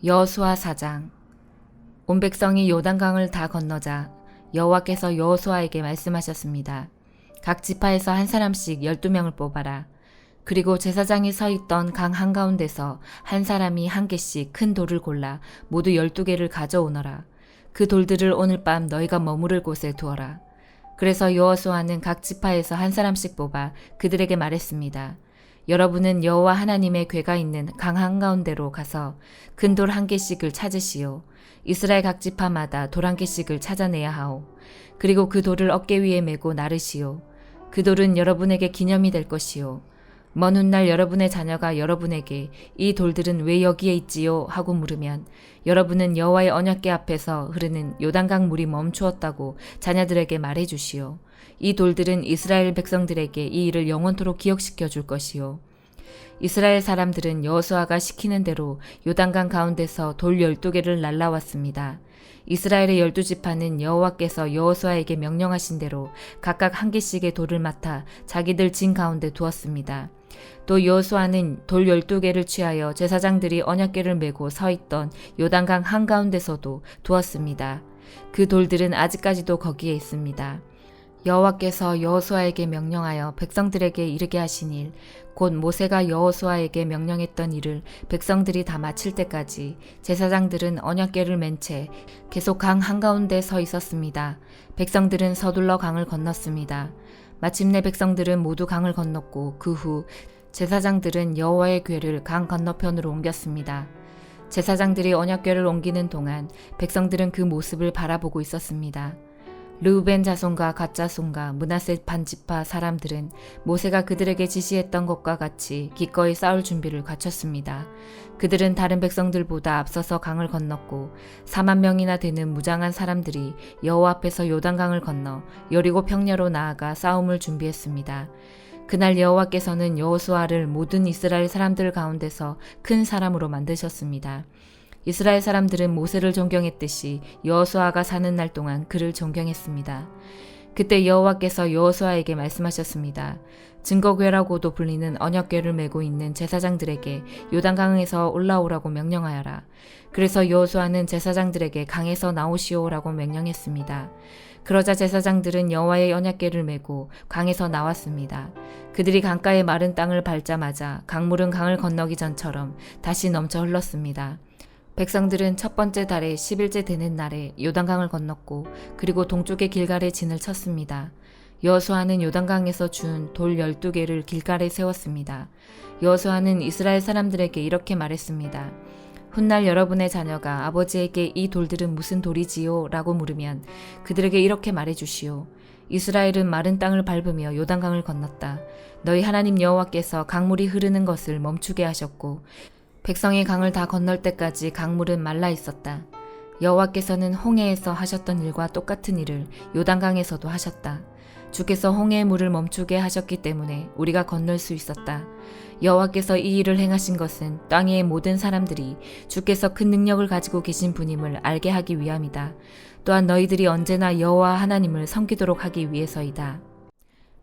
여호수아 4장. 온 백성이 요단강을 다 건너자 여호와께서 여호수아에게 말씀하셨습니다. 각 지파에서 한 사람씩 12명을 뽑아라. 그리고 제사장이 서 있던 강 한가운데서 한 사람이 한 개씩 큰 돌을 골라 모두 12개를 가져오너라. 그 돌들을 오늘 밤 너희가 머무를 곳에 두어라. 그래서 여호수아는 각 지파에서 한 사람씩 뽑아 그들에게 말했습니다. 여러분은 여호와 하나님의 궤가 있는 강 한가운데로 가서 큰 돌 한 개씩을 찾으시오. 이스라엘 각 지파마다 돌 한 개씩을 찾아내야 하오. 그리고 그 돌을 어깨 위에 메고 나르시오. 그 돌은 여러분에게 기념이 될 것이오. 먼 훗날 여러분의 자녀가 여러분에게 이 돌들은 왜 여기에 있지요? 하고 물으면 여러분은 여호와의 언약궤 앞에서 흐르는 요단강 물이 멈추었다고 자녀들에게 말해 주시오. 이 돌들은 이스라엘 백성들에게 이 일을 영원토록 기억시켜 줄 것이요. 이스라엘 사람들은 여호수아가 시키는 대로 요단강 가운데서 돌 12개를 날라왔습니다. 이스라엘의 12지파는 여호와께서 여호수아에게 명령하신 대로 각각 한 개씩의 돌을 맡아 자기들 진 가운데 두었습니다. 또 여호수아는 돌 12개를 취하여 제사장들이 언약궤를 메고 서 있던 요단강 한가운데서도 두었습니다. 그 돌들은 아직까지도 거기에 있습니다. 여호와께서 여호수아에게 명령하여 백성들에게 이르게 하신 일, 곧 모세가 여호수아에게 명령했던 일을 백성들이 다 마칠 때까지 제사장들은 언약궤를 맨 채 계속 강 한가운데 서 있었습니다. 백성들은 서둘러 강을 건넜습니다. 마침내 백성들은 모두 강을 건넜고 그 후 제사장들은 여호와의 궤를 강 건너편으로 옮겼습니다. 제사장들이 언약궤를 옮기는 동안 백성들은 그 모습을 바라보고 있었습니다. 르우벤 자손과 갓 자손과 므낫세 반지파 사람들은 모세가 그들에게 지시했던 것과 같이 기꺼이 싸울 준비를 갖췄습니다. 그들은 다른 백성들보다 앞서서 강을 건넜고 4만 명이나 되는 무장한 사람들이 여호와 앞에서 요단강을 건너 여리고 평야로 나아가 싸움을 준비했습니다. 그날 여호와께서는 여호수아를 모든 이스라엘 사람들 가운데서 큰 사람으로 만드셨습니다. 이스라엘 사람들은 모세를 존경했듯이 여호수아가 사는 날 동안 그를 존경했습니다. 그때 여호와께서 여호수아에게 말씀하셨습니다. 증거궤라고도 불리는 언약궤를 메고 있는 제사장들에게 요단강에서 올라오라고 명령하여라. 그래서 여호수아는 제사장들에게 강에서 나오시오라고 명령했습니다. 그러자 제사장들은 여호와의 언약궤를 메고 강에서 나왔습니다. 그들이 강가의 마른 땅을 밟자마자 강물은 강을 건너기 전처럼 다시 넘쳐 흘렀습니다. 백성들은 첫 번째 달의 10일째 되는 날에 요단강을 건넜고 그리고 동쪽의 길갈에 진을 쳤습니다. 여호수아는 요단강에서 준 돌 12개를 길갈에 세웠습니다. 여호수아는 이스라엘 사람들에게 이렇게 말했습니다. 훗날 여러분의 자녀가 아버지에게 이 돌들은 무슨 돌이지요? 라고 물으면 그들에게 이렇게 말해주시오. 이스라엘은 마른 땅을 밟으며 요단강을 건넜다. 너희 하나님 여호와께서 강물이 흐르는 것을 멈추게 하셨고 백성이 강을 다 건널 때까지 강물은 말라 있었다. 여호와께서는 홍해에서 하셨던 일과 똑같은 일을 요단강에서도 하셨다. 주께서 홍해의 물을 멈추게 하셨기 때문에 우리가 건널 수 있었다. 여호와께서 이 일을 행하신 것은 땅 위의 모든 사람들이 주께서 큰 능력을 가지고 계신 분임을 알게 하기 위함이다. 또한 너희들이 언제나 여호와 하나님을 섬기도록 하기 위해서이다.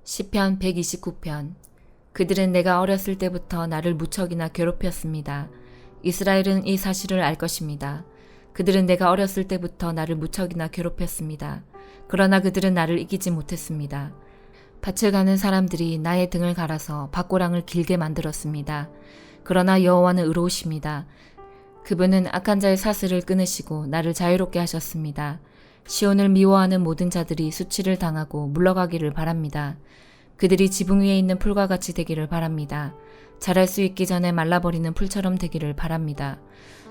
시편 129편. 그들은 내가 어렸을 때부터 나를 무척이나 괴롭혔습니다. 이스라엘은 이 사실을 알 것입니다. 그들은 내가 어렸을 때부터 나를 무척이나 괴롭혔습니다. 그러나 그들은 나를 이기지 못했습니다. 밭을 가는 사람들이 나의 등을 갈아서 밭고랑을 길게 만들었습니다. 그러나 여호와는 의로우십니다. 그분은 악한 자의 사슬을 끊으시고 나를 자유롭게 하셨습니다. 시온을 미워하는 모든 자들이 수치를 당하고 물러가기를 바랍니다. 그들이 지붕 위에 있는 풀과 같이 되기를 바랍니다. 자랄 수 있기 전에 말라버리는 풀처럼 되기를 바랍니다.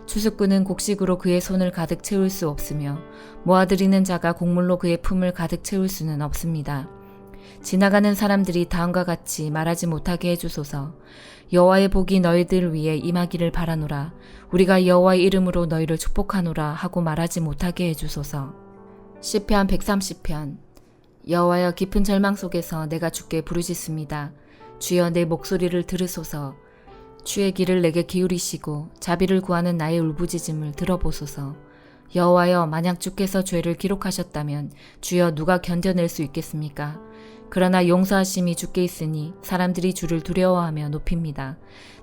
추수꾼은 곡식으로 그의 손을 가득 채울 수 없으며 모아들이는 자가 곡물로 그의 품을 가득 채울 수는 없습니다. 지나가는 사람들이 다음과 같이 말하지 못하게 해주소서. 여호와의 복이 너희들 위에 임하기를 바라노라. 우리가 여호와의 이름으로 너희를 축복하노라 하고 말하지 못하게 해주소서. 시편 130편. 여호와여, 깊은 절망 속에서 내가 주께 부르짖습니다. 주여, 내 목소리를 들으소서. 주의 귀를 내게 기울이시고 자비를 구하는 나의 울부짖음을 들어보소서. 여호와여, 만약 주께서 죄를 기록하셨다면 주여 누가 견뎌낼 수 있겠습니까? 그러나 용서하심이 주께 있으니 사람들이 주를 두려워하며 높입니다.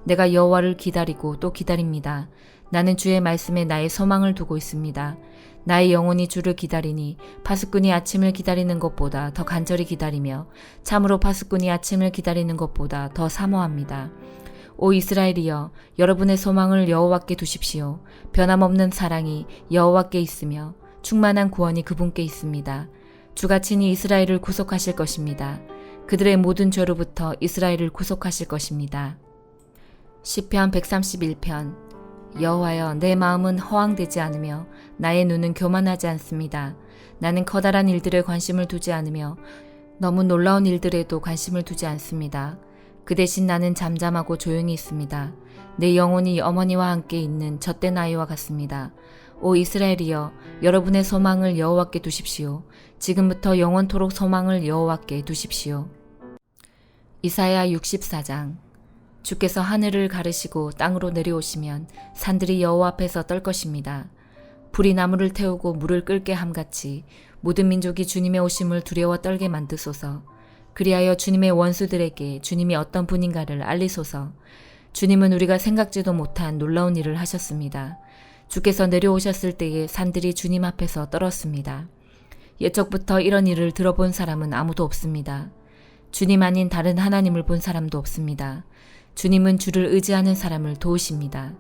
내가 여호와를 기다리고 또 기다립니다. 나는 주의 말씀에 나의 소망을 두고 있습니다. 나의 영혼이 주를 기다리니 파수꾼이 아침을 기다리는 것보다 더 간절히 기다리며 참으로 파수꾼이 아침을 기다리는 것보다 더 사모합니다. 오 이스라엘이여, 여러분의 소망을 여호와께 두십시오. 변함없는 사랑이 여호와께 있으며 충만한 구원이 그분께 있습니다. 주가 친히 이스라엘을 구속하실 것입니다. 그들의 모든 죄로부터 이스라엘을 구속하실 것입니다. 시편 131편. 여호와여, 내 마음은 허황되지 않으며 나의 눈은 교만하지 않습니다. 나는 커다란 일들에 관심을 두지 않으며 너무 놀라운 일들에도 관심을 두지 않습니다. 그 대신 나는 잠잠하고 조용히 있습니다. 내 영혼이 어머니와 함께 있는 젖된 아이와 같습니다. 오 이스라엘이여, 여러분의 소망을 여호와께 두십시오. 지금부터 영원토록 소망을 여호와께 두십시오. 이사야 64장. 주께서 하늘을 가르시고 땅으로 내려오시면 산들이 여호와 앞에서 떨 것입니다. 불이 나무를 태우고 물을 끓게 함같이 모든 민족이 주님의 오심을 두려워 떨게 만드소서. 그리하여 주님의 원수들에게 주님이 어떤 분인가를 알리소서. 주님은 우리가 생각지도 못한 놀라운 일을 하셨습니다. 주께서 내려오셨을 때에 산들이 주님 앞에서 떨었습니다. 옛적부터 이런 일을 들어본 사람은 아무도 없습니다. 주님 아닌 다른 하나님을 본 사람도 없습니다. 주님은 주를 의지하는 사람을 도우십니다.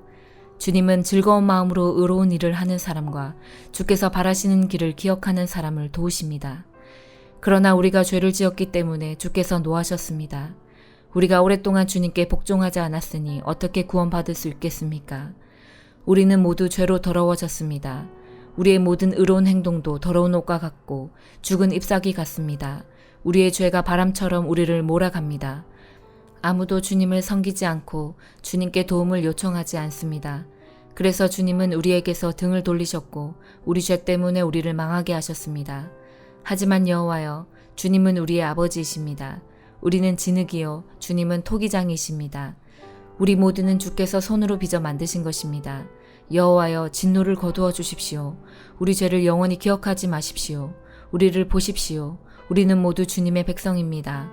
주님은 즐거운 마음으로 의로운 일을 하는 사람과 주께서 바라시는 길을 기억하는 사람을 도우십니다. 그러나 우리가 죄를 지었기 때문에 주께서 노하셨습니다. 우리가 오랫동안 주님께 복종하지 않았으니 어떻게 구원받을 수 있겠습니까? 우리는 모두 죄로 더러워졌습니다. 우리의 모든 의로운 행동도 더러운 옷과 같고 죽은 잎사귀 같습니다. 우리의 죄가 바람처럼 우리를 몰아갑니다. 아무도 주님을 섬기지 않고 주님께 도움을 요청하지 않습니다. 그래서 주님은 우리에게서 등을 돌리셨고 우리 죄 때문에 우리를 망하게 하셨습니다. 하지만 여호와여, 주님은 우리의 아버지이십니다. 우리는 진흙이요, 주님은 토기장이십니다. 우리 모두는 주께서 손으로 빚어 만드신 것입니다. 여호와여, 진노를 거두어 주십시오. 우리 죄를 영원히 기억하지 마십시오. 우리를 보십시오. 우리는 모두 주님의 백성입니다.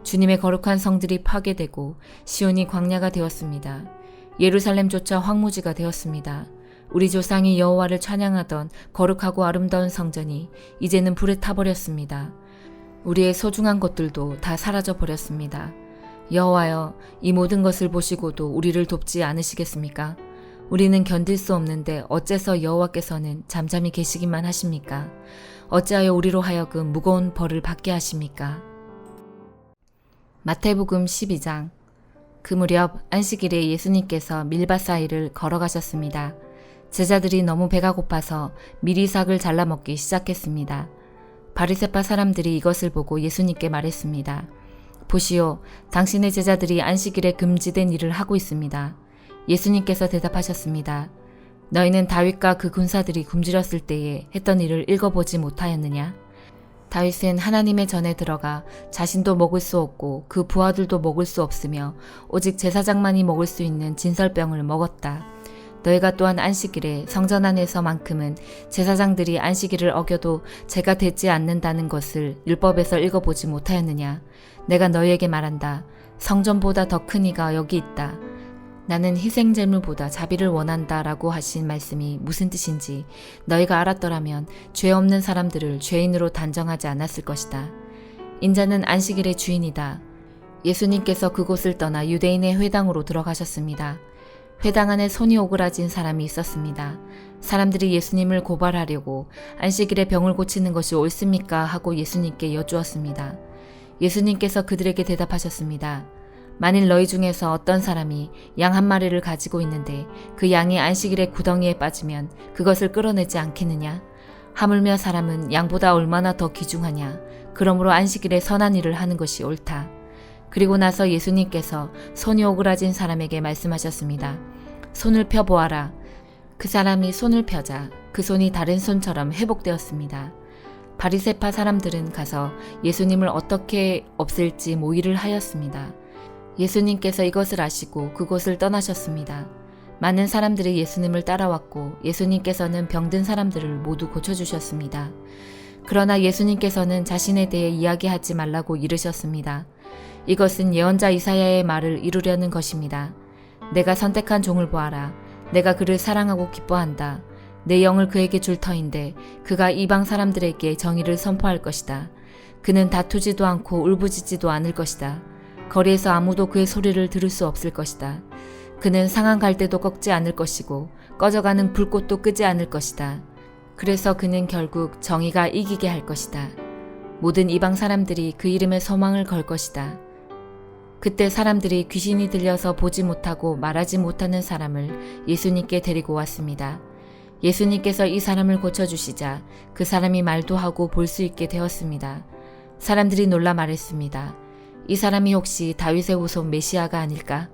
주님의 거룩한 성들이 파괴되고 시온이 광야가 되었습니다. 예루살렘조차 황무지가 되었습니다. 우리 조상이 여호와를 찬양하던 거룩하고 아름다운 성전이 이제는 불에 타버렸습니다. 우리의 소중한 것들도 다 사라져 버렸습니다. 여호와여, 이 모든 것을 보시고도 우리를 돕지 않으시겠습니까? 우리는 견딜 수 없는데 어째서 여호와께서는 잠잠히 계시기만 하십니까? 어찌하여 우리로 하여금 무거운 벌을 받게 하십니까? 마태복음 12장. 그 무렵 안식일에 예수님께서 밀밭 사이를 걸어가셨습니다. 제자들이 너무 배가 고파서 미리삭을 잘라 먹기 시작했습니다. 바리새파 사람들이 이것을 보고 예수님께 말했습니다. 보시오, 당신의 제자들이 안식일에 금지된 일을 하고 있습니다. 예수님께서 대답하셨습니다. 너희는 다윗과 그 군사들이 굶주렸을 때에 했던 일을 읽어보지 못하였느냐? 다윗은 하나님의 전에 들어가 자신도 먹을 수 없고 그 부하들도 먹을 수 없으며 오직 제사장만이 먹을 수 있는 진설병을 먹었다. 너희가 또한 안식일에 성전 안에서만큼은 제사장들이 안식일을 어겨도 죄가 되지 않는다는 것을 율법에서 읽어보지 못하였느냐? 내가 너희에게 말한다. 성전보다 더 큰 이가 여기 있다. 나는 희생제물보다 자비를 원한다 라고 하신 말씀이 무슨 뜻인지 너희가 알았더라면 죄 없는 사람들을 죄인으로 단정하지 않았을 것이다. 인자는 안식일의 주인이다. 예수님께서 그곳을 떠나 유대인의 회당으로 들어가셨습니다. 회당 안에 손이 오그라진 사람이 있었습니다. 사람들이 예수님을 고발하려고 안식일에 병을 고치는 것이 옳습니까? 하고 예수님께 여쭈었습니다. 예수님께서 그들에게 대답하셨습니다. 만일 너희 중에서 어떤 사람이 양 한 마리를 가지고 있는데 그 양이 안식일에 구덩이에 빠지면 그것을 끌어내지 않겠느냐? 하물며 사람은 양보다 얼마나 더 귀중하냐? 그러므로 안식일에 선한 일을 하는 것이 옳다. 그리고 나서 예수님께서 손이 오그라진 사람에게 말씀하셨습니다. 손을 펴보아라. 그 사람이 손을 펴자 그 손이 다른 손처럼 회복되었습니다. 바리새파 사람들은 가서 예수님을 어떻게 없앨지 모의를 하였습니다. 예수님께서 이것을 아시고 그곳을 떠나셨습니다. 많은 사람들이 예수님을 따라왔고 예수님께서는 병든 사람들을 모두 고쳐주셨습니다. 그러나 예수님께서는 자신에 대해 이야기하지 말라고 이르셨습니다. 이것은 예언자 이사야의 말을 이루려는 것입니다. 내가 선택한 종을 보아라. 내가 그를 사랑하고 기뻐한다. 내 영을 그에게 줄 터인데 그가 이방 사람들에게 정의를 선포할 것이다. 그는 다투지도 않고 울부짖지도 않을 것이다. 거리에서 아무도 그의 소리를 들을 수 없을 것이다. 그는 상한 갈대도 꺾지 않을 것이고 꺼져가는 불꽃도 끄지 않을 것이다. 그래서 그는 결국 정의가 이기게 할 것이다. 모든 이방 사람들이 그 이름에 소망을 걸 것이다. 그때 사람들이 귀신이 들려서 보지 못하고 말하지 못하는 사람을 예수님께 데리고 왔습니다. 예수님께서 이 사람을 고쳐주시자 그 사람이 말도 하고 볼 수 있게 되었습니다. 사람들이 놀라 말했습니다. 이 사람이 혹시 다윗의 후손 메시아가 아닐까?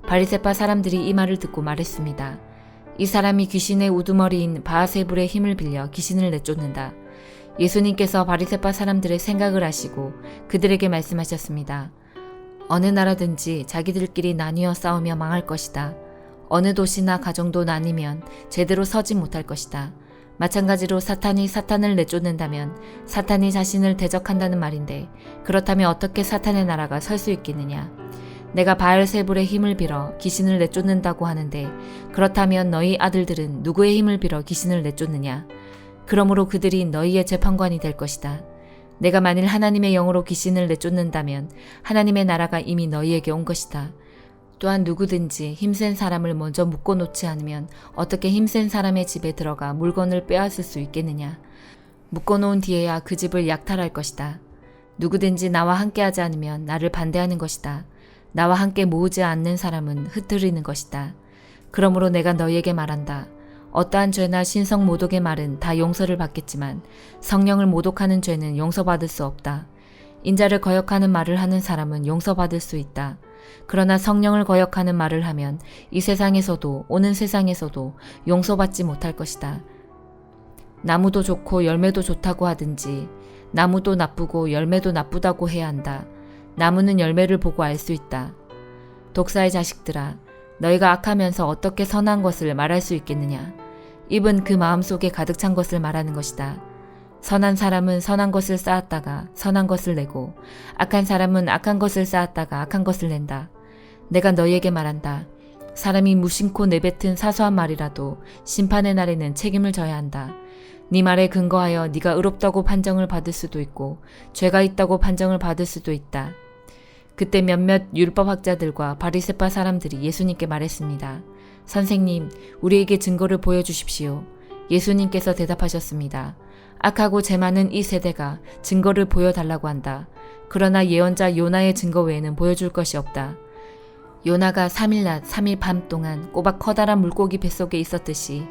바리새파 사람들이 이 말을 듣고 말했습니다. 이 사람이 귀신의 우두머리인 바알세불의 힘을 빌려 귀신을 내쫓는다. 예수님께서 바리새파 사람들의 생각을 아시고 그들에게 말씀하셨습니다. 어느 나라든지 자기들끼리 나뉘어 싸우며 망할 것이다. 어느 도시나 가정도 나뉘면 제대로 서지 못할 것이다. 마찬가지로 사탄이 사탄을 내쫓는다면 사탄이 자신을 대적한다는 말인데 그렇다면 어떻게 사탄의 나라가 설 수 있겠느냐. 내가 바알세불의 힘을 빌어 귀신을 내쫓는다고 하는데 그렇다면 너희 아들들은 누구의 힘을 빌어 귀신을 내쫓느냐. 그러므로 그들이 너희의 재판관이 될 것이다. 내가 만일 하나님의 영으로 귀신을 내쫓는다면 하나님의 나라가 이미 너희에게 온 것이다. 또한 누구든지 힘센 사람을 먼저 묶어놓지 않으면 어떻게 힘센 사람의 집에 들어가 물건을 빼앗을 수 있겠느냐. 묶어놓은 뒤에야 그 집을 약탈할 것이다. 누구든지 나와 함께하지 않으면 나를 반대하는 것이다. 나와 함께 모으지 않는 사람은 흩트리는 것이다. 그러므로 내가 너희에게 말한다. 어떠한 죄나 신성 모독의 말은 다 용서를 받겠지만 성령을 모독하는 죄는 용서받을 수 없다. 인자를 거역하는 말을 하는 사람은 용서받을 수 있다. 그러나 성령을 거역하는 말을 하면 이 세상에서도 오는 세상에서도 용서받지 못할 것이다. 나무도 좋고 열매도 좋다고 하든지 나무도 나쁘고 열매도 나쁘다고 해야 한다. 나무는 열매를 보고 알 수 있다. 독사의 자식들아, 너희가 악하면서 어떻게 선한 것을 말할 수 있겠느냐. 입은 그 마음속에 가득 찬 것을 말하는 것이다. 선한 사람은 선한 것을 쌓았다가 선한 것을 내고 악한 사람은 악한 것을 쌓았다가 악한 것을 낸다. 내가 너희에게 말한다. 사람이 무심코 내뱉은 사소한 말이라도 심판의 날에는 책임을 져야 한다. 네 말에 근거하여 네가 의롭다고 판정을 받을 수도 있고 죄가 있다고 판정을 받을 수도 있다. 그때 몇몇 율법학자들과 바리새파 사람들이 예수님께 말했습니다. 선생님, 우리에게 증거를 보여주십시오. 예수님께서 대답하셨습니다. 악하고 죄 많은 이 세대가 증거를 보여달라고 한다. 그러나 예언자 요나의 증거 외에는 보여줄 것이 없다. 요나가 3일 낮 3일 밤 동안 꼬박 커다란 물고기 뱃속에 있었듯이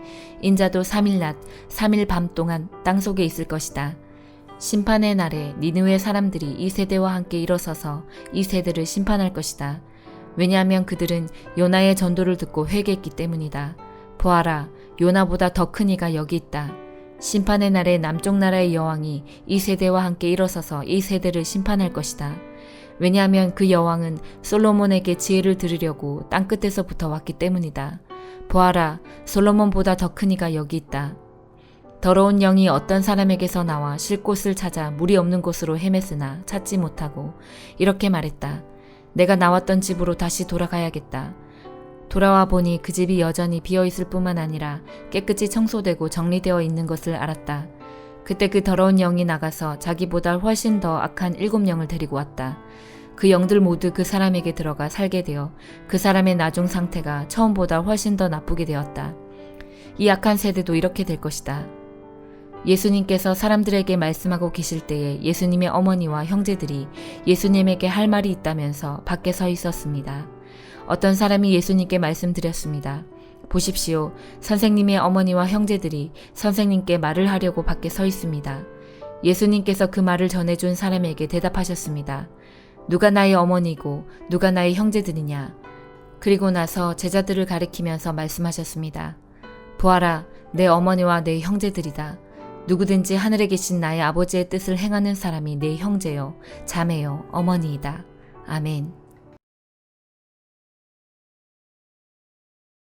인자도 3일 낮 3일 밤 동안 땅속에 있을 것이다. 심판의 날에 니느웨 사람들이 이 세대와 함께 일어서서 이 세대를 심판할 것이다. 왜냐하면 그들은 요나의 전도를 듣고 회개했기 때문이다. 보아라, 요나보다 더 큰 이가 여기 있다. 심판의 날에 남쪽 나라의 여왕이 이 세대와 함께 일어서서 이 세대를 심판할 것이다. 왜냐하면 그 여왕은 솔로몬에게 지혜를 들으려고 땅끝에서부터 왔기 때문이다. 보아라, 솔로몬보다 더 큰 이가 여기 있다. 더러운 영이 어떤 사람에게서 나와 쉴 곳을 찾아 물이 없는 곳으로 헤맸으나 찾지 못하고 이렇게 말했다. 내가 나왔던 집으로 다시 돌아가야겠다. 돌아와 보니 그 집이 여전히 비어있을 뿐만 아니라 깨끗이 청소되고 정리되어 있는 것을 알았다. 그때 그 더러운 영이 나가서 자기보다 훨씬 더 악한 7영을 데리고 왔다. 그 영들 모두 그 사람에게 들어가 살게 되어 그 사람의 나중 상태가 처음보다 훨씬 더 나쁘게 되었다. 이 악한 세대도 이렇게 될 것이다. 예수님께서 사람들에게 말씀하고 계실 때에 예수님의 어머니와 형제들이 예수님에게 할 말이 있다면서 밖에 서 있었습니다. 어떤 사람이 예수님께 말씀드렸습니다. 보십시오. 선생님의 어머니와 형제들이 선생님께 말을 하려고 밖에 서 있습니다. 예수님께서 그 말을 전해준 사람에게 대답하셨습니다. 누가 나의 어머니고 누가 나의 형제들이냐. 그리고 나서 제자들을 가리키면서 말씀하셨습니다. 보아라, 내 어머니와 내 형제들이다. 누구든지 하늘에 계신 나의 아버지의 뜻을 행하는 사람이 내 형제요, 자매요, 어머니이다. 아멘.